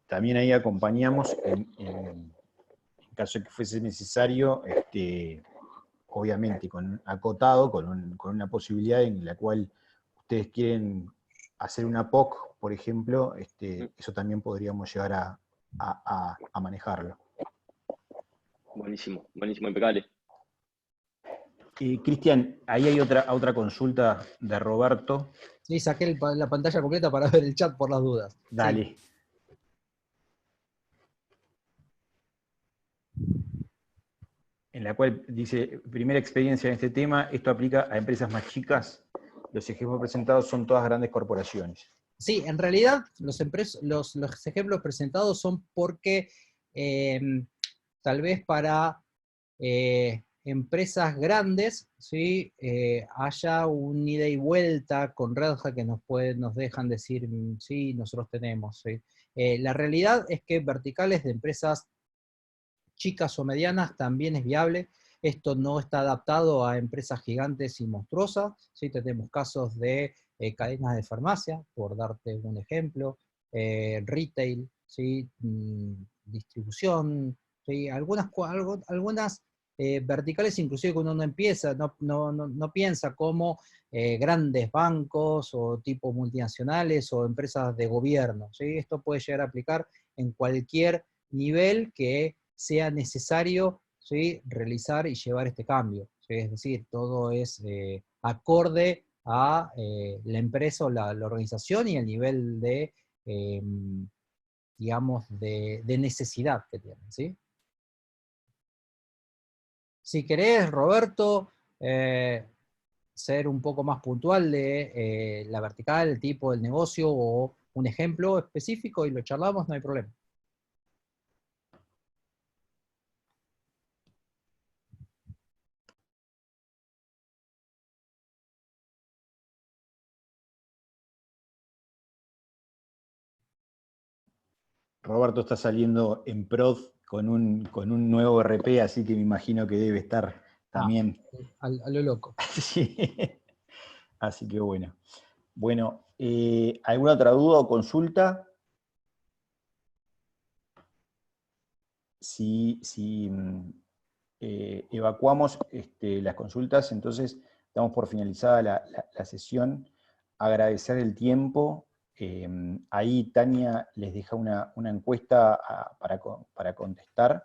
[SPEAKER 2] también ahí acompañamos en caso de que fuese necesario, obviamente acotado, con una posibilidad en la cual ustedes quieren hacer una POC, por ejemplo, eso también podríamos llegar a manejarlo.
[SPEAKER 3] Buenísimo, buenísimo, impecable.
[SPEAKER 2] Cristian, ahí hay otra consulta de Roberto.
[SPEAKER 1] Sí, saqué la pantalla completa para ver el chat por las dudas.
[SPEAKER 2] Dale.
[SPEAKER 1] Sí.
[SPEAKER 2] En la cual dice, primera experiencia en este tema, esto aplica a empresas más chicas, los ejemplos presentados son todas grandes corporaciones.
[SPEAKER 1] Sí, en realidad los ejemplos presentados son porque tal vez para empresas grandes, ¿sí? Haya un ida y vuelta con Red Hat que nos dejan decir, sí, nosotros tenemos. ¿Sí? La realidad es que verticales de empresas chicas o medianas también es viable. Esto no está adaptado a empresas gigantes y monstruosas. ¿Sí? Tenemos casos de cadenas de farmacia, por darte un ejemplo, retail, ¿sí? Distribución, ¿sí? Algunas verticales inclusive cuando uno empieza, no piensa como grandes bancos o tipo multinacionales o empresas de gobierno. ¿Sí? Esto puede llegar a aplicar en cualquier nivel que sea necesario, ¿sí? Realizar y llevar este cambio. ¿Sí? Es decir, todo es acorde a la empresa o la organización y el nivel de, digamos, de necesidad que tienen. ¿Sí? Si querés, Roberto, ser un poco más puntual de la vertical, el tipo del negocio o un ejemplo específico y lo charlamos, no hay problema.
[SPEAKER 2] Roberto está saliendo en prod con un nuevo RP, así que me imagino que debe estar también.
[SPEAKER 1] A lo loco.
[SPEAKER 2] Sí. Así que bueno. Bueno, ¿alguna otra duda o consulta? Si evacuamos las consultas, entonces damos por finalizada la sesión. Agradecer el tiempo Ahí Tania les deja una encuesta para contestar.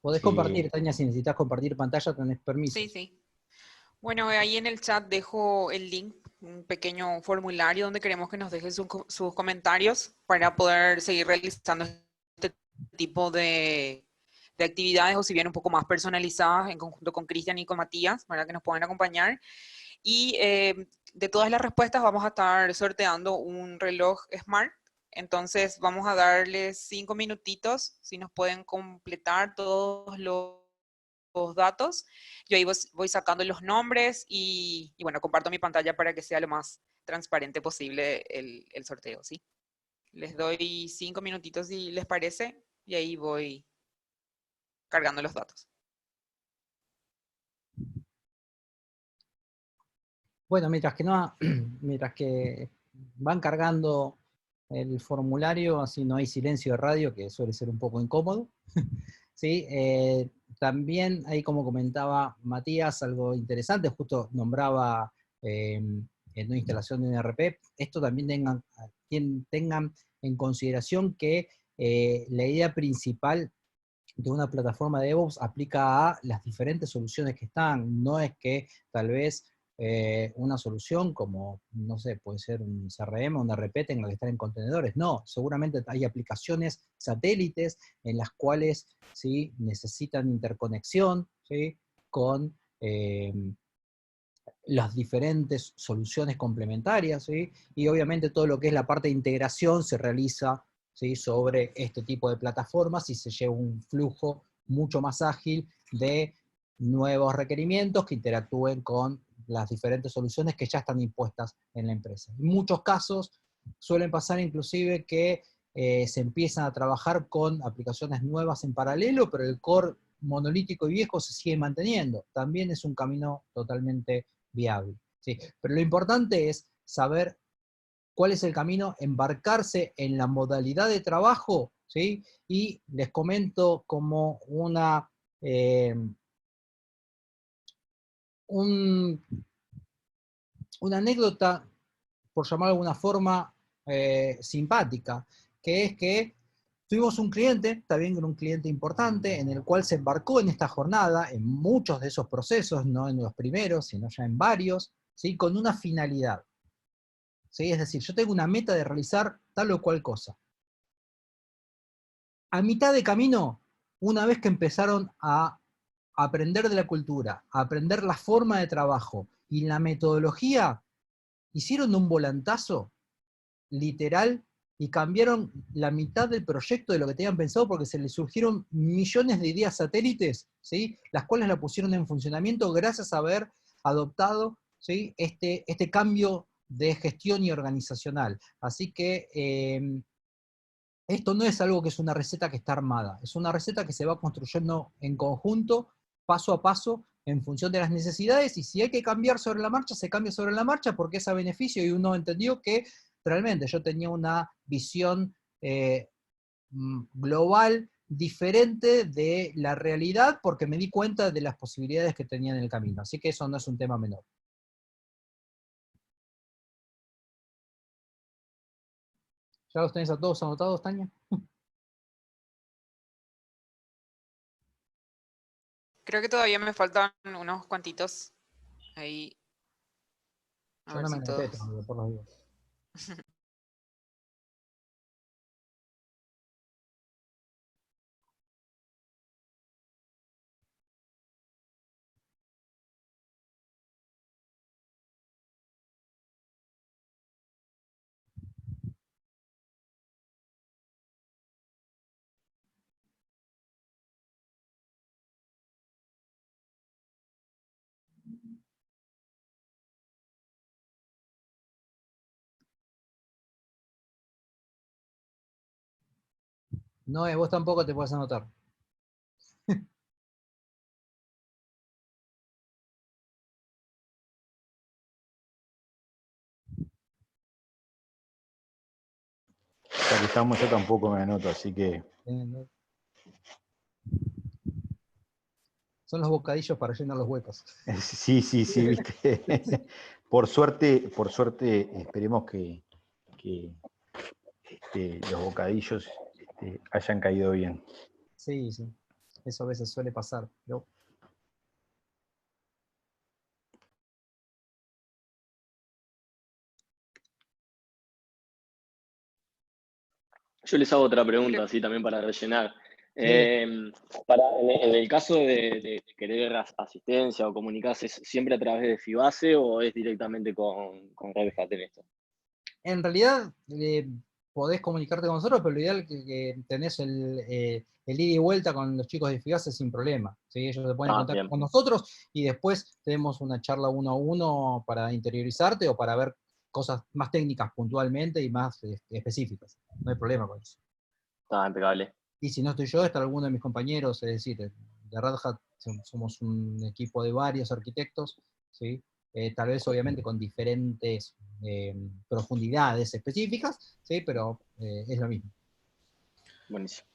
[SPEAKER 1] Podés compartir, Tania, si necesitas compartir pantalla, tenés permiso.
[SPEAKER 4] Sí, sí. Bueno, ahí en el chat dejo el link, un pequeño formulario donde queremos que nos dejen sus comentarios para poder seguir realizando este tipo de actividades, o si bien un poco más personalizadas en conjunto con Cristian y con Matías, para que nos puedan acompañar. Y de todas las respuestas vamos a estar sorteando un reloj Smart. Entonces vamos a darles 5 minutitos, si nos pueden completar todos los datos. Yo ahí voy sacando los nombres y bueno, comparto mi pantalla para que sea lo más transparente posible el sorteo, ¿sí? Les doy 5 minutitos si les parece y ahí voy cargando los datos.
[SPEAKER 1] Bueno, mientras que van cargando el formulario, así no hay silencio de radio, que suele ser un poco incómodo. ¿Sí? También ahí, como comentaba Matías, algo interesante, justo nombraba en una instalación de un ERP, esto también tengan en consideración que la idea principal de una plataforma de DevOps aplica a las diferentes soluciones que están, no es que tal vez una solución como, no sé, puede ser un CRM o un ERP tenga que estar en contenedores, no, seguramente hay aplicaciones satélites en las cuales ¿sí? necesitan interconexión ¿sí? con las diferentes soluciones complementarias, ¿sí? Y obviamente todo lo que es la parte de integración se realiza ¿sí? sobre este tipo de plataformas y se lleva un flujo mucho más ágil de nuevos requerimientos que interactúen con las diferentes soluciones que ya están impuestas en la empresa. En muchos casos suelen pasar inclusive que se empiezan a trabajar con aplicaciones nuevas en paralelo, pero el core monolítico y viejo se sigue manteniendo. También es un camino totalmente viable. ¿Sí? Pero lo importante es saber cuál es el camino, embarcarse en la modalidad de trabajo, ¿sí? Y les comento como una anécdota, por llamarlo de alguna forma simpática, que es que tuvimos un cliente, también un cliente importante, en el cual se embarcó en esta jornada, en muchos de esos procesos, no en los primeros, sino ya en varios, ¿sí? Con una finalidad. ¿Sí? Es decir, yo tengo una meta de realizar tal o cual cosa. A mitad de camino, una vez que empezaron a aprender de la cultura, a aprender la forma de trabajo y la metodología, hicieron un volantazo literal y cambiaron la mitad del proyecto de lo que tenían pensado porque se les surgieron millones de ideas satélites, ¿sí? Las cuales la pusieron en funcionamiento gracias a haber adoptado ¿sí? este cambio de gestión y organizacional. Así que esto no es algo que es una receta que está armada, es una receta que se va construyendo en conjunto, paso a paso, en función de las necesidades, y si hay que cambiar sobre la marcha, se cambia sobre la marcha porque es a beneficio, y uno entendió que realmente yo tenía una visión global diferente de la realidad porque me di cuenta de las posibilidades que tenía en el camino. Así que eso no es un tema menor. ¿Ya los tenés a todos anotados, Tania?
[SPEAKER 4] Creo que todavía me faltan unos cuantitos ahí. A
[SPEAKER 1] Yo
[SPEAKER 4] ver
[SPEAKER 1] no me
[SPEAKER 4] si
[SPEAKER 1] anoté,
[SPEAKER 4] todos.
[SPEAKER 1] por los días. No, vos tampoco te puedes anotar.
[SPEAKER 2] Ya que estamos, yo tampoco me anoto, así que...
[SPEAKER 1] Son los bocadillos para llenar los huecos.
[SPEAKER 2] Sí, viste. Por suerte, esperemos que los bocadillos hayan caído bien.
[SPEAKER 1] Sí, sí. Eso a veces suele pasar. Pero
[SPEAKER 3] Yo les hago otra pregunta, así también para rellenar.
[SPEAKER 1] sí,
[SPEAKER 3] En el caso de querer asistencia o comunicarse, ¿es siempre a través de FIBASE o es directamente con Red Hat en esto?
[SPEAKER 1] en realidad podés comunicarte con nosotros, pero lo ideal es que tenés el ida y vuelta con los chicos de FIGASE sin problema. ¿Sí? Ellos se ponen en contacto
[SPEAKER 3] Bien.
[SPEAKER 1] con nosotros y después tenemos una charla uno a uno para interiorizarte o para ver cosas más técnicas puntualmente y más específicas. No hay problema con eso.
[SPEAKER 3] Impecable.
[SPEAKER 1] Y si no estoy yo, está alguno de mis compañeros, es decir, de Red Hat somos un equipo de varios arquitectos, ¿sí? Tal vez obviamente con diferentes profundidades específicas, ¿sí? Pero es lo mismo.
[SPEAKER 3] Buenísimo.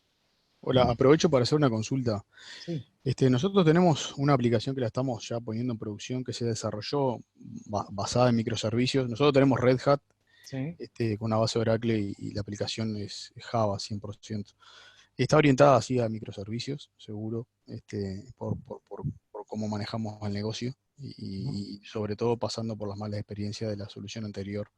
[SPEAKER 5] Hola, aprovecho para hacer una consulta.
[SPEAKER 1] Sí.
[SPEAKER 5] Nosotros tenemos una aplicación que la estamos ya poniendo en producción que se desarrolló basada en microservicios. Nosotros tenemos Red Hat
[SPEAKER 1] Sí.
[SPEAKER 5] con una base Oracle y la aplicación es Java 100%. Está orientada así a microservicios, seguro, por cómo manejamos el negocio y sobre todo pasando por las malas experiencias de la solución anterior,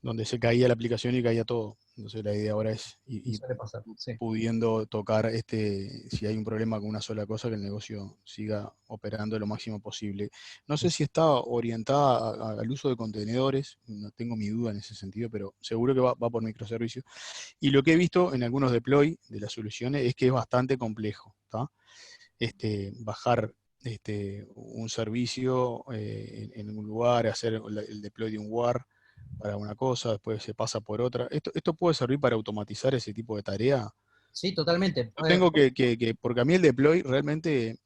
[SPEAKER 5] donde se caía la aplicación y caía todo. Entonces la idea ahora es ir
[SPEAKER 1] Suele pasar, sí.
[SPEAKER 5] pudiendo tocar si hay un problema con una sola cosa, que el negocio siga operando lo máximo posible. No sé si está orientada al uso de contenedores, no tengo mi duda en ese sentido, pero seguro que va por microservicios. Y lo que he visto en algunos deploy de las soluciones es que es bastante complejo, ¿tá? Bajar un servicio en un lugar, hacer el deploy de un WAR para una cosa, después se pasa por otra. ¿Esto puede servir para automatizar ese tipo de tarea?
[SPEAKER 1] Sí, totalmente.
[SPEAKER 5] Yo tengo porque a mí el deploy realmente,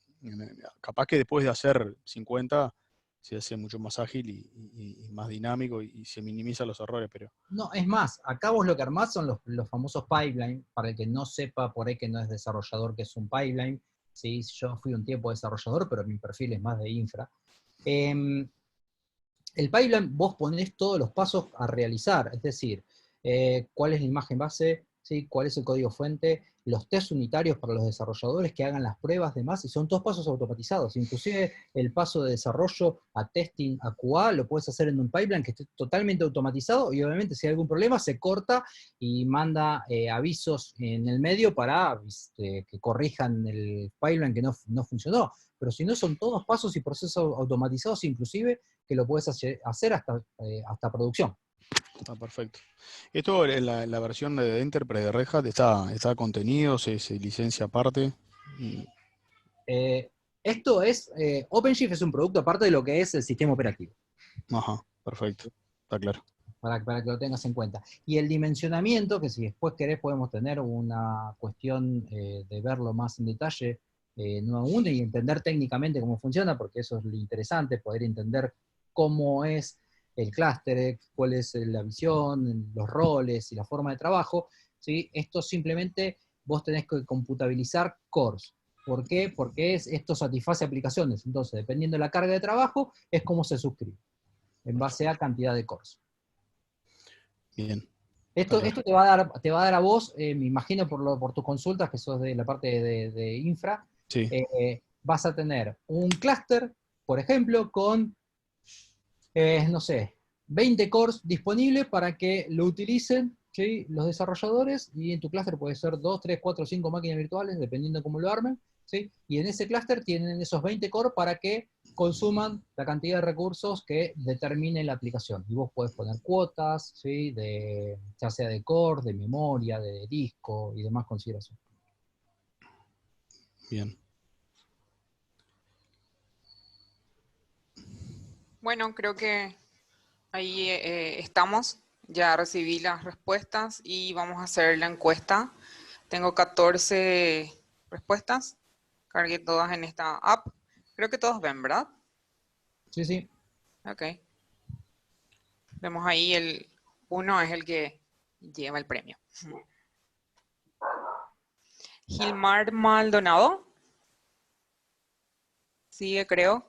[SPEAKER 5] capaz que después de hacer 50, se hace mucho más ágil y más dinámico y se minimizan los errores, pero...
[SPEAKER 1] No, es más, acá vos lo que armás son los famosos pipelines, para el que no sepa por ahí que no es desarrollador, que es un pipeline. ¿Sí? Yo fui un tiempo desarrollador, pero mi perfil es más de infra. El pipeline, vos ponés todos los pasos a realizar, es decir, cuál es la imagen base, ¿sí? Cuál es el código fuente, los test unitarios para los desarrolladores que hagan las pruebas, demás, y son todos pasos automatizados. Inclusive el paso de desarrollo a testing, a QA, lo puedes hacer en un pipeline que esté totalmente automatizado, y obviamente si hay algún problema se corta y manda avisos en el medio para que corrijan el pipeline que no funcionó. Pero si no, son todos pasos y procesos automatizados, inclusive que lo puedes hacer hasta producción.
[SPEAKER 5] Está perfecto. Esto en la versión de Enterprise de Red Hat está contenido, se licencia aparte.
[SPEAKER 1] Esto es, OpenShift es un producto aparte de lo que es el sistema operativo.
[SPEAKER 5] Ajá, perfecto. Está claro.
[SPEAKER 1] Para que lo tengas en cuenta. Y el dimensionamiento, que si después querés podemos tener una cuestión de verlo más en detalle, uno a uno, y entender técnicamente cómo funciona, porque eso es lo interesante, poder entender cómo es el clúster, cuál es la visión, los roles y la forma de trabajo, ¿sí? Esto simplemente vos tenés que computabilizar cores. ¿Por qué? Porque esto satisface aplicaciones. Entonces, dependiendo de la carga de trabajo, es cómo se suscribe, en base a cantidad de cores.
[SPEAKER 5] Bien.
[SPEAKER 1] Esto te va a dar a vos, me imagino por tus consultas, que sos de la parte de infra,
[SPEAKER 5] Sí.
[SPEAKER 1] vas a tener un clúster, por ejemplo, con, no sé, 20 cores disponibles para que lo utilicen, ¿sí? Los desarrolladores, y en tu clúster puede ser 2, 3, 4, 5 máquinas virtuales, dependiendo de cómo lo armen, ¿sí? Y en ese clúster tienen esos 20 cores para que consuman la cantidad de recursos que determine la aplicación. Y vos podés poner cuotas, ¿sí? Ya sea de core, de memoria, de disco y demás consideraciones.
[SPEAKER 5] Bien.
[SPEAKER 4] Bueno, creo que ahí estamos. Ya recibí las respuestas y vamos a hacer la encuesta. Tengo 14 respuestas. Cargué todas en esta app. Creo que todos ven, ¿verdad?
[SPEAKER 1] Sí, sí.
[SPEAKER 4] Ok. Vemos ahí el 1 es el que lleva el premio. Gilmar Maldonado. Sigue, creo.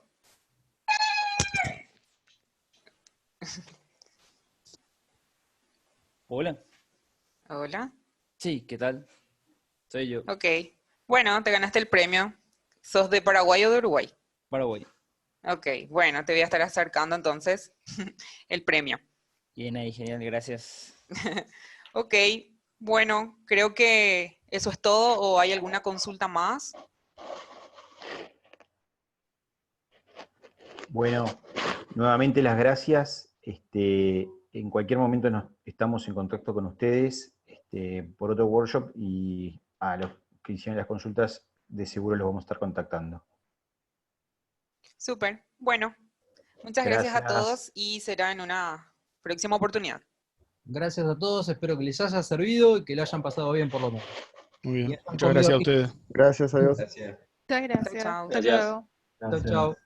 [SPEAKER 6] Hola.
[SPEAKER 4] Hola.
[SPEAKER 6] Sí, ¿qué tal? Soy yo,
[SPEAKER 4] Ok. Bueno, te ganaste el premio. ¿Sos de Paraguay o de Uruguay?
[SPEAKER 6] Paraguay.
[SPEAKER 4] Ok, bueno, te voy a estar acercando entonces el premio.
[SPEAKER 6] Bien ahí, genial, gracias.
[SPEAKER 4] Ok, bueno, creo que eso es todo. ¿O hay alguna consulta más?
[SPEAKER 2] Bueno, nuevamente las gracias. En cualquier momento estamos en contacto con ustedes por otro workshop y a los que hicieron las consultas de seguro los vamos a estar contactando.
[SPEAKER 4] Súper. Bueno, muchas gracias a todos y será en una próxima oportunidad.
[SPEAKER 1] Gracias a todos, espero que les haya servido y que lo hayan pasado bien por lo menos.
[SPEAKER 5] Muy
[SPEAKER 1] Y
[SPEAKER 5] bien.
[SPEAKER 1] hayan
[SPEAKER 5] Muchas
[SPEAKER 1] comido
[SPEAKER 5] gracias a
[SPEAKER 1] rico.
[SPEAKER 5] ustedes.
[SPEAKER 7] Gracias, adiós.
[SPEAKER 8] Muchas gracias.
[SPEAKER 4] Chao.
[SPEAKER 8] Hasta
[SPEAKER 3] Gracias.
[SPEAKER 8] luego.
[SPEAKER 1] Chau, chau.